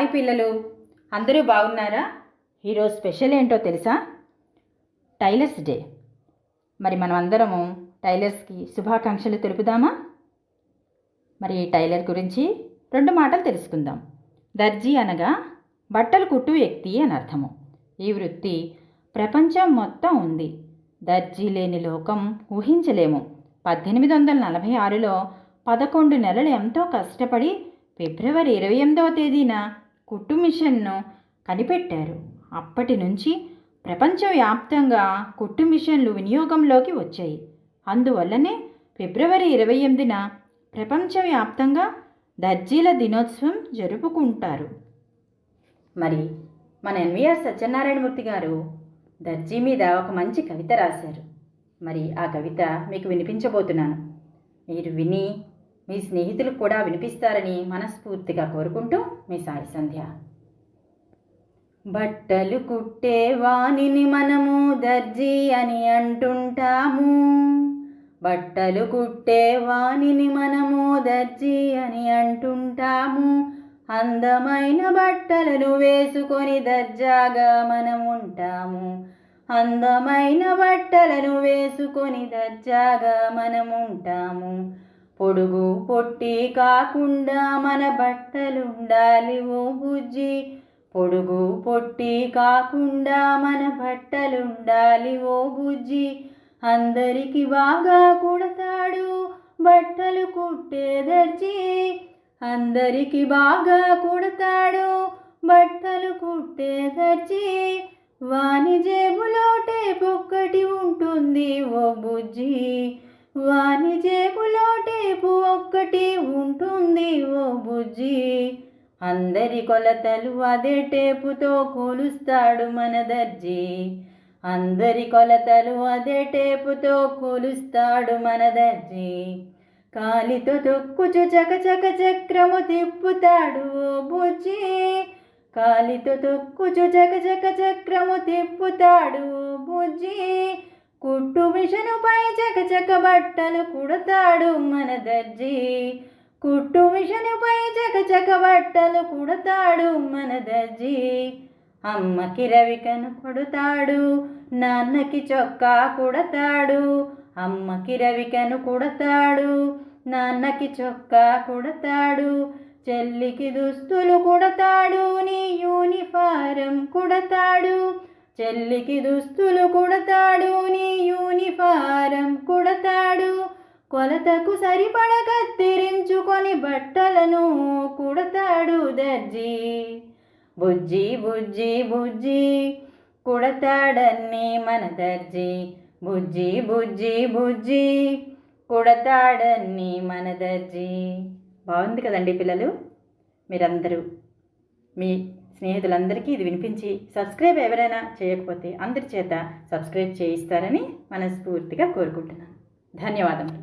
Hi పిల్లలు, అందరూ బాగున్నారా? ఈరోజు స్పెషల్ ఏంటో తెలుసా? Tailors day. మరి మనం అందరము టైలర్స్కి శుభాకాంక్షలు తెలుపుదామా? మరి టైలర్ గురించి 2 మాటలు తెలుసుకుందాం. దర్జీ అనగా బట్టలు కుట్టు వ్యక్తి అని అర్థము. ఈ వృత్తి ప్రపంచం మొత్తం ఉంది. దర్జీ లేని లోకం ఊహించలేము. 1846లో 11 నెలలు ఎంతో కష్టపడి ఫిబ్రవరి 28వ తేదీన కుట్టు మిషన్ను కనిపెట్టారు. అప్పటి నుంచి ప్రపంచవ్యాప్తంగా కుట్టు మిషన్లు వినియోగంలోకి వచ్చాయి. అందువల్లనే ఫిబ్రవరి 28న ప్రపంచవ్యాప్తంగా దర్జీల దినోత్సవం జరుపుకుంటారు. మరి మన ఎన్వీఆర్ సత్యనారాయణమూర్తి గారు దర్జీ మీద ఒక మంచి కవిత రాశారు. మరి ఆ కవిత మీకు వినిపించబోతున్నాను. మీరు విని మీ స్నేహితులకు కూడా వినిపిస్తారని మనస్ఫూర్తిగా కోరుకుంటూ మీ సాయి సంధ్య. బట్టలు కుట్టే వానిని మనము దర్జీ అని అంటుంటాము. బట్టలు కుట్టే వానిని మనము దర్జీ అని అంటుంటాము. అందమైన బట్టలను వేసుకొని దర్జాగా మనం ఉంటాము. అందమైన బట్టలను వేసుకొని దర్జాగా మనం ఉంటాము. పొడుగు పొట్టి కాకుండా మన బట్టలుండాలి ఓ బుజ్జి. పొడుగు పొట్టి కాకుండా మన బట్టలుండాలి ఓ బుజ్జి. అందరికి బాగా కుడతాడు బట్టలు కుట్టే దర్జీ. అందరికి బాగా కుడతాడు బట్టలు కుట్టే దర్జీ. వాని జేబులో టేపు ఒక్కటి ఉంటుంది ఓ బుజ్జి. వాని జేబులో టేపు ఒక్కటి ఉంటుంది ఓ బుజ్జి. అందరి కొలతలు అదే టేపుతో కొలుస్తాడు మన దర్జీ. అందరి కొలతలు అదే టేపుతో కొలుస్తాడు మన దర్జీ. కాలితో తొక్కుచు చకచక చక్రము తిప్పుతాడు ఓ బుజ్జి. కాలితో తొక్కుచు చకచక చక్రము తిప్పుతాడు ఓ బుజ్జి. కుట్టు మిషనుపై చకచక బట్టలు కుడతాడు మన దర్జీ. కుట్టు మిషనుపై చకచక బట్టలు కుడతాడు మన దర్జీ. అమ్మకి రవికను కొడతాడు, నాన్నకి చొక్కా కుడతాడు. అమ్మకి రవికను కుడతాడు, నాన్నకి చొక్కా కుడతాడు. చెల్లికి దుస్తులు కుడతాడు, నీ యూనిఫారం కుడతాడు. చెల్లికి దుస్తులు కుడతాడు, నీ యూనిఫారం కుడతాడు. కొలతకు సరిపడ కత్తిరించుకొని బట్టలను కుడతాడు దర్జీ. బుజ్జి బుజ్జి బుజ్జి కుడతాడన్ని మన దర్జీ. బుజ్జి బుజ్జి బుజ్జి కుడతాడన్ని మన దర్జీ. బాగుంది కదండి పిల్లలు? మీరందరూ మీ స్నేహితులందరికీ ఇది వినిపించి సబ్స్క్రైబ్ ఎవరైనా చేయకపోతే అందరి చేత సబ్స్క్రైబ్ చేయిస్తారని మనస్ఫూర్తిగా కోరుకుంటున్నాను. ధన్యవాదములు.